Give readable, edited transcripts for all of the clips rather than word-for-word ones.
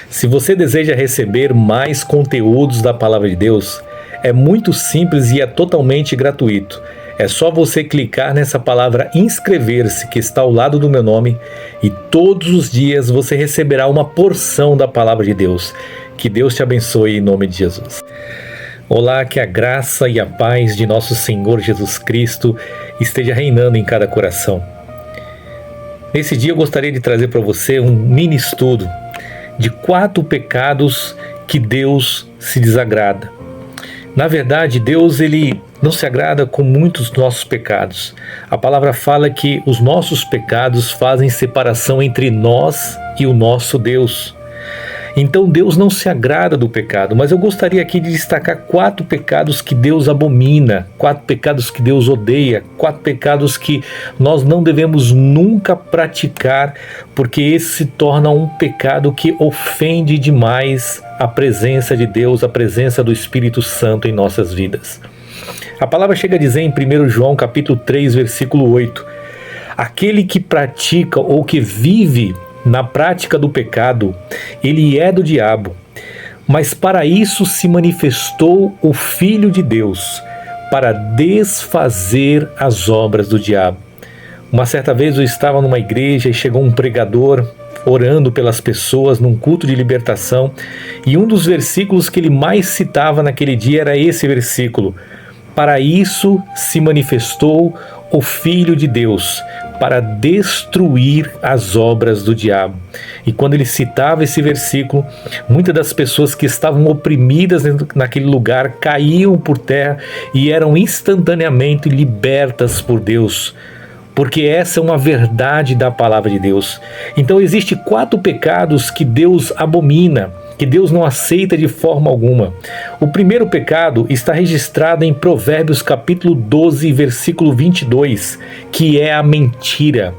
Se você deseja receber mais conteúdos da Palavra de Deus, é muito simples e é totalmente gratuito. É só você clicar nessa palavra inscrever-se que está ao lado do meu nome e todos os dias você receberá uma porção da Palavra de Deus. Que Deus te abençoe em nome de Jesus. Olá, que a graça e a paz de nosso Senhor Jesus Cristo esteja reinando em cada coração. Nesse dia eu gostaria de trazer para você um mini estudo de 4 pecados que Deus se desagrada. Na verdade, Deus ele não se agrada com muitos dos nossos pecados. A palavra fala que os nossos pecados fazem separação entre nós e o nosso Deus. Então Deus não se agrada do pecado, mas eu gostaria aqui de destacar 4 pecados que Deus abomina, 4 pecados que Deus odeia, 4 pecados que nós não devemos nunca praticar, porque esse se torna um pecado que ofende demais a presença de Deus, a presença do Espírito Santo em nossas vidas. A palavra chega a dizer em 1 João capítulo 3, versículo 8, aquele que pratica ou que vive na prática do pecado, ele é do diabo, mas para isso se manifestou o Filho de Deus, para desfazer as obras do diabo. Uma certa vez eu estava numa igreja e chegou um pregador orando pelas pessoas num culto de libertação, e um dos versículos que ele mais citava naquele dia era esse versículo: para isso se manifestou o Filho de Deus, para destruir as obras do diabo. E quando ele citava esse versículo, muitas das pessoas que estavam oprimidas naquele lugar caíam por terra e eram instantaneamente libertas por Deus, porque essa é uma verdade da palavra de Deus. Então existem 4 pecados que Deus abomina, que Deus não aceita de forma alguma. O primeiro pecado está registrado em Provérbios capítulo 12, versículo 22, que é a mentira.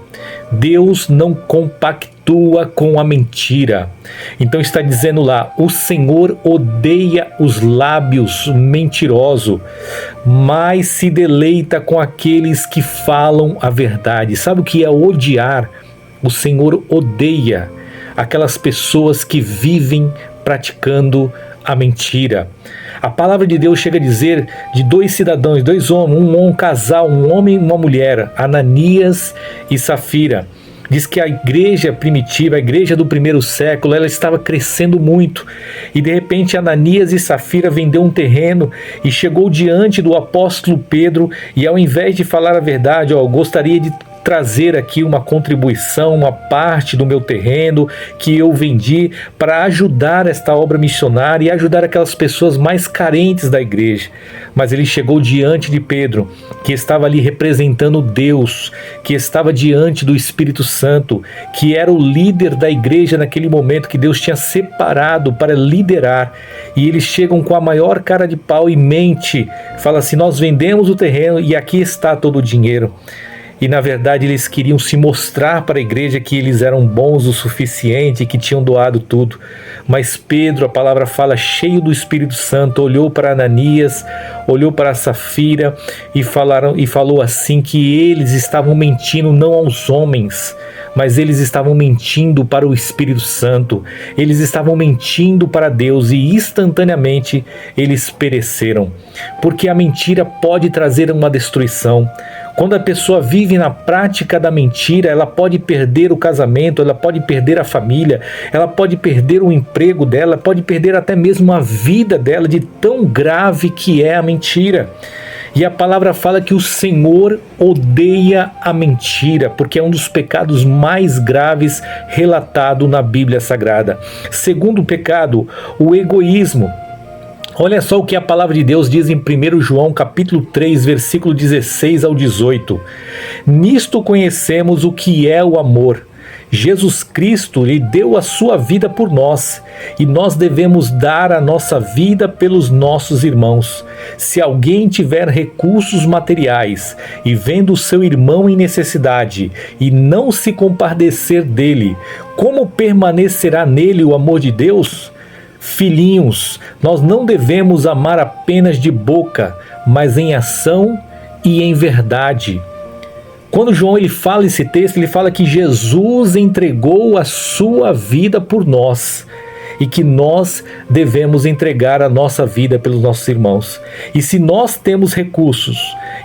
Deus não compactua com a mentira. Então está dizendo lá, o Senhor odeia os lábios mentirosos, mas se deleita com aqueles que falam a verdade. Sabe o que é odiar? O Senhor odeia aquelas pessoas que vivem praticando a mentira. A palavra de Deus chega a dizer de 2 cidadãos, 2 homens, um casal, um homem e uma mulher, Ananias e Safira. Diz que a igreja primitiva, a igreja do primeiro século, ela estava crescendo muito. E de repente Ananias e Safira vendeu um terreno e chegou diante do apóstolo Pedro e ao invés de falar a verdade, gostaria de trazer aqui uma contribuição, uma parte do meu terreno que eu vendi para ajudar esta obra missionária e ajudar aquelas pessoas mais carentes da igreja. Mas ele chegou diante de Pedro, que estava ali representando Deus, que estava diante do Espírito Santo, que era o líder da igreja naquele momento que Deus tinha separado para liderar. E eles chegam com a maior cara de pau e mente, fala assim: nós vendemos o terreno e aqui está todo o dinheiro. E na verdade eles queriam se mostrar para a igreja que eles eram bons o suficiente, que tinham doado tudo. Mas Pedro, a palavra fala, cheio do Espírito Santo, olhou para Ananias, olhou para Safira e falou assim que eles estavam mentindo não aos homens, mas eles estavam mentindo para o Espírito Santo. Eles estavam mentindo para Deus e instantaneamente eles pereceram. Porque a mentira pode trazer uma destruição. Quando a pessoa vive na prática da mentira, ela pode perder o casamento, ela pode perder a família, ela pode perder o emprego dela, pode perder até mesmo a vida dela, de tão grave que é a mentira. E a palavra fala que o Senhor odeia a mentira, porque é um dos pecados mais graves relatado na Bíblia Sagrada. Segundo pecado, o egoísmo. Olha só o que a palavra de Deus diz em 1 João capítulo 3, versículo 16 ao 18. Nisto conhecemos o que é o amor. Jesus Cristo lhe deu a sua vida por nós, e nós devemos dar a nossa vida pelos nossos irmãos. Se alguém tiver recursos materiais e vendo o seu irmão em necessidade e não se compadecer dele, como permanecerá nele o amor de Deus? Filhinhos, nós não devemos amar apenas de boca, mas em ação e em verdade. Quando João ele fala esse texto, ele fala que Jesus entregou a sua vida por nós. e que nós devemos entregar a nossa vida pelos nossos irmãos. E se nós temos recursos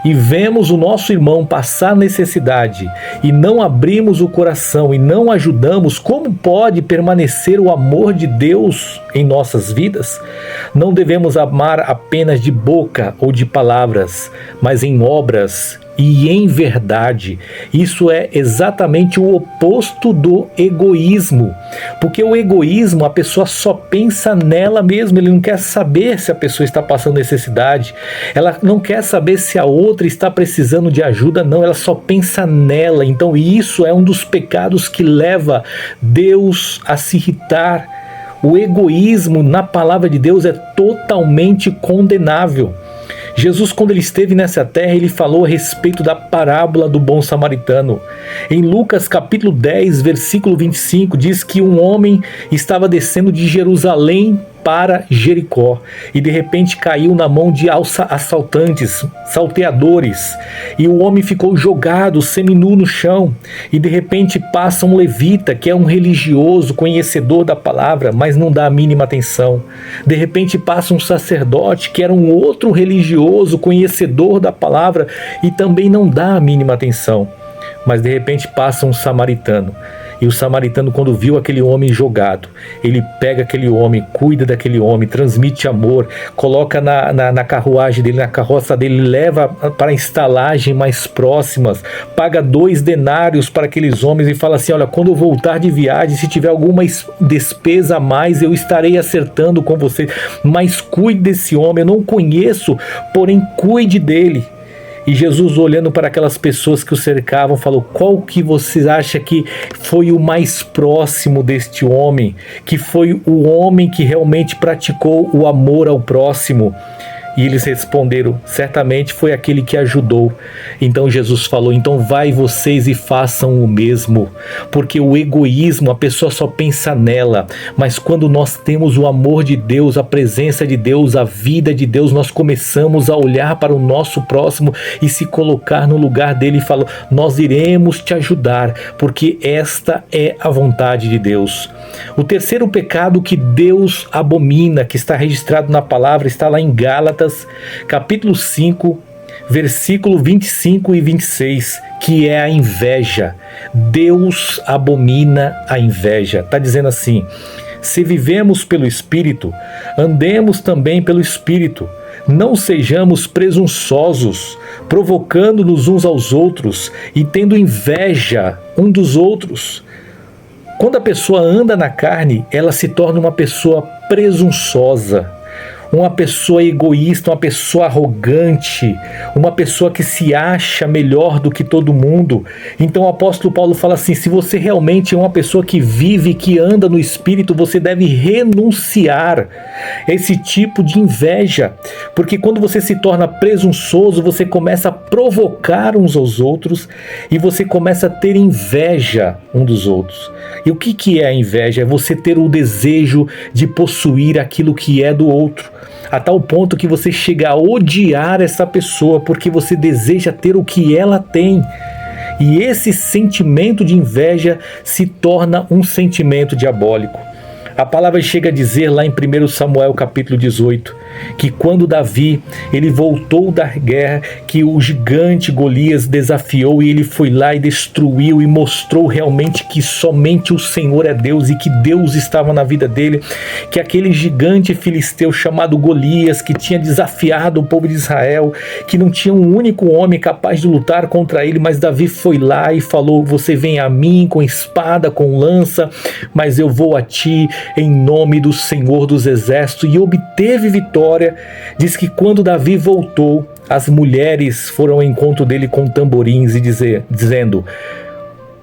e vemos o nosso irmão passar necessidade e não abrimos o coração e não ajudamos, como pode permanecer o amor de Deus em nossas vidas? Não devemos amar apenas de boca ou de palavras, mas em obras e em verdade. Isso é exatamente o oposto do egoísmo, porque o egoísmo, a pessoa só pensa nela mesma, ele não quer saber se a pessoa está passando necessidade, ela não quer saber se a outra está precisando de ajuda, não, ela só pensa nela. Então isso é um dos pecados que leva Deus a se irritar. O egoísmo na palavra de Deus é totalmente condenável. Jesus, quando ele esteve nessa terra, ele falou a respeito da parábola do bom samaritano. Em Lucas capítulo 10, versículo 25, diz que um homem estava descendo de Jerusalém para Jericó e de repente caiu na mão de assaltantes, salteadores, e o homem ficou jogado seminu no chão. E de repente passa um levita, que é um religioso, conhecedor da palavra, mas não dá a mínima atenção. De repente passa um sacerdote, que era um outro religioso, conhecedor da palavra, e também não dá a mínima atenção. Mas de repente passa um samaritano. E o samaritano, quando viu aquele homem jogado, ele pega aquele homem, cuida daquele homem, transmite amor, coloca na carruagem dele, na carroça dele, leva para a estalagem mais próximas, paga 2 denários para aqueles homens e fala assim: olha, quando eu voltar de viagem, se tiver alguma despesa a mais, eu estarei acertando com você, mas cuide desse homem, eu não conheço, porém cuide dele. E Jesus, olhando para aquelas pessoas que o cercavam, falou: qual que vocês acham que foi o mais próximo deste homem? Que foi o homem que realmente praticou o amor ao próximo? E eles responderam: certamente foi aquele que ajudou. Então Jesus falou: então vai vocês e façam o mesmo. Porque o egoísmo, a pessoa só pensa nela. Mas quando nós temos o amor de Deus, a presença de Deus, a vida de Deus, nós começamos a olhar para o nosso próximo e se colocar no lugar dele e falar: nós iremos te ajudar, porque esta é a vontade de Deus. O terceiro pecado que Deus abomina, que está registrado na palavra, está lá em Gálatas, capítulo 5, versículo 25 e 26, que é a inveja. Deus abomina a inveja. Está dizendo assim: se vivemos pelo Espírito, andemos também pelo Espírito. Não sejamos presunçosos, provocando-nos uns aos outros e tendo inveja um dos outros. Quando a pessoa anda na carne, ela se torna uma pessoa presunçosa, uma pessoa egoísta, uma pessoa arrogante, uma pessoa que se acha melhor do que todo mundo. Então o apóstolo Paulo fala assim: se você realmente é uma pessoa que vive, que anda no Espírito, você deve renunciar a esse tipo de inveja, porque quando você se torna presunçoso, você começa a provocar uns aos outros e você começa a ter inveja um dos outros. E o que é a inveja? É você ter o desejo de possuir aquilo que é do outro, a tal ponto que você chega a odiar essa pessoa porque você deseja ter o que ela tem. E esse sentimento de inveja se torna um sentimento diabólico. A palavra chega a dizer lá em 1 Samuel capítulo 18, que quando Davi ele voltou da guerra, que o gigante Golias desafiou e ele foi lá e destruiu e mostrou realmente que somente o Senhor é Deus e que Deus estava na vida dele, que aquele gigante filisteu chamado Golias, que tinha desafiado o povo de Israel, que não tinha um único homem capaz de lutar contra ele, mas Davi foi lá e falou: você vem a mim com espada, com lança, mas eu vou a ti em nome do Senhor dos Exércitos, e obteve vitória. Diz que quando Davi voltou, as mulheres foram ao encontro dele com tamborins e dizendo: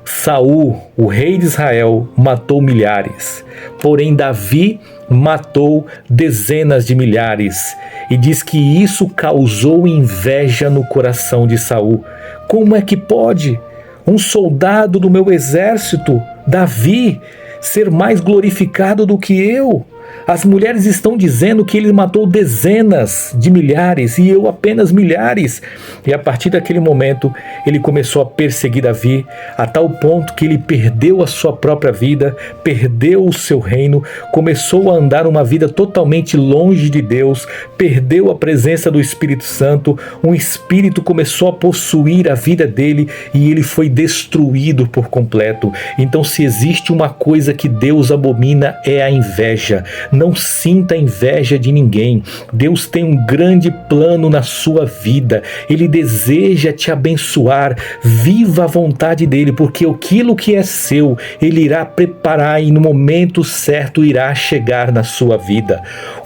Saul, o rei de Israel, matou milhares, porém Davi matou dezenas de milhares. E diz que isso causou inveja no coração de Saul. Como é que pode um soldado do meu exército, Davi, ser mais glorificado do que eu? As mulheres estão dizendo que ele matou dezenas de milhares e eu apenas milhares. E a partir daquele momento, ele começou a perseguir Davi, a tal ponto que ele perdeu a sua própria vida, perdeu o seu reino, começou a andar uma vida totalmente longe de Deus, perdeu a presença do Espírito Santo, um espírito começou a possuir a vida dele e ele foi destruído por completo. Então, se existe uma coisa que Deus abomina, é a inveja. Não sinta inveja de ninguém. Deus tem um grande plano na sua vida. Ele deseja te abençoar. Viva a vontade dele, porque aquilo que é seu, ele irá preparar e no momento certo irá chegar na sua vida.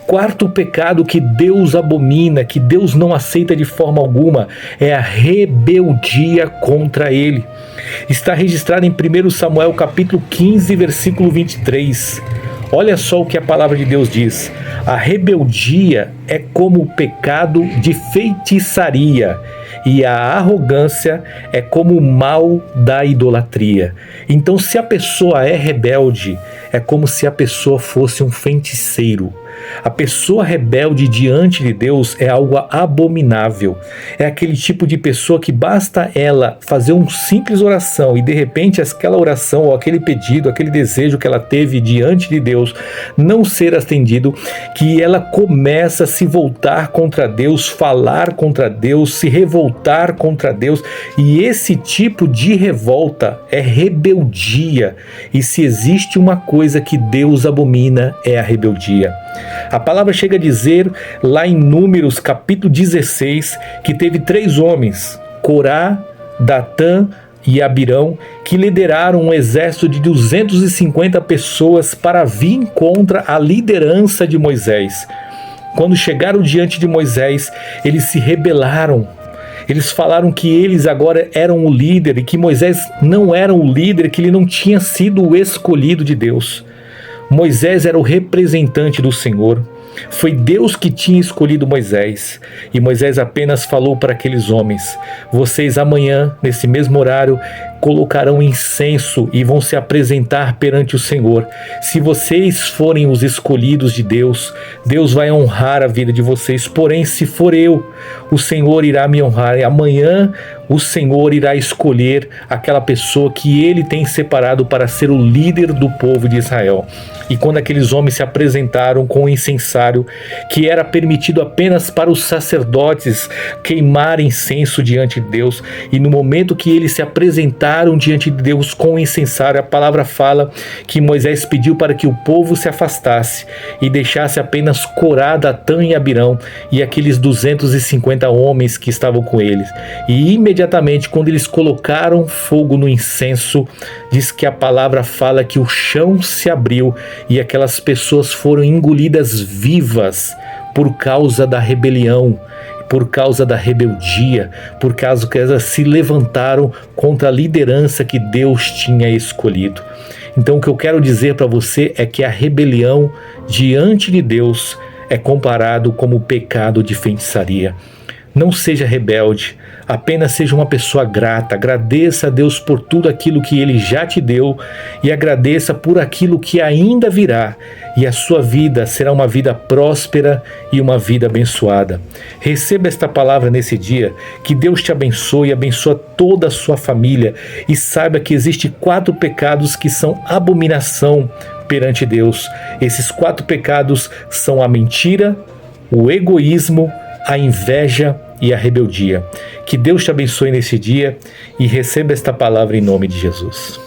Quarto pecado que Deus abomina, que Deus não aceita de forma alguma, é a rebeldia contra ele. Está registrado em 1 Samuel capítulo 15, versículo 23. Olha só o que a palavra de Deus diz. A rebeldia é como o pecado de feitiçaria e a arrogância é como o mal da idolatria. Então, se a pessoa é rebelde, é como se a pessoa fosse um feiticeiro. A pessoa rebelde diante de Deus é algo abominável. É aquele tipo de pessoa que basta ela fazer uma simples oração e de repente aquela oração ou aquele pedido, aquele desejo que ela teve diante de Deus não ser atendido, que ela começa a se voltar contra Deus, falar contra Deus, se revoltar contra Deus, e esse tipo de revolta é rebeldia. E se existe uma coisa que Deus abomina, é a rebeldia. A palavra chega a dizer lá em Números capítulo 16 que teve 3 homens, Corá, Datã e Abirão, que lideraram um exército de 250 pessoas para vir contra a liderança de Moisés. Quando chegaram diante de Moisés, eles se rebelaram. Eles falaram que eles agora eram o líder e que Moisés não era o líder, que ele não tinha sido o escolhido de Deus. Moisés era o representante do Senhor. Foi Deus que tinha escolhido Moisés. E Moisés apenas falou para aqueles homens: vocês amanhã, nesse mesmo horário, colocarão incenso e vão se apresentar perante o Senhor. Se vocês forem os escolhidos de Deus, Deus vai honrar a vida de vocês. Porém, se for eu, o Senhor irá me honrar. E amanhã o Senhor irá escolher aquela pessoa que ele tem separado para ser o líder do povo de Israel. E quando aqueles homens se apresentaram com o incensário, que era permitido apenas para os sacerdotes queimar incenso diante de Deus, e no momento que eles se apresentaram diante de Deus com o incensário, a palavra fala que Moisés pediu para que o povo se afastasse e deixasse apenas Corá, Datã e Abirão e aqueles 250 homens que estavam com eles. E imediatamente, quando eles colocaram fogo no incenso, diz que a palavra fala que o chão se abriu e aquelas pessoas foram engolidas vivas por causa da rebelião, por causa da rebeldia, por causa que elas se levantaram contra a liderança que Deus tinha escolhido. Então, o que eu quero dizer para você é que a rebelião diante de Deus é comparado como o pecado de feitiçaria. Não seja rebelde, apenas seja uma pessoa grata. Agradeça a Deus por tudo aquilo que Ele já te deu e agradeça por aquilo que ainda virá. E a sua vida será uma vida próspera e uma vida abençoada. Receba esta palavra nesse dia, que Deus te abençoe e abençoe toda a sua família. E saiba que existem 4 pecados que são abominação perante Deus. Esses 4 pecados são a mentira, o egoísmo, a inveja e a rebeldia. Que Deus te abençoe nesse dia e receba esta palavra em nome de Jesus.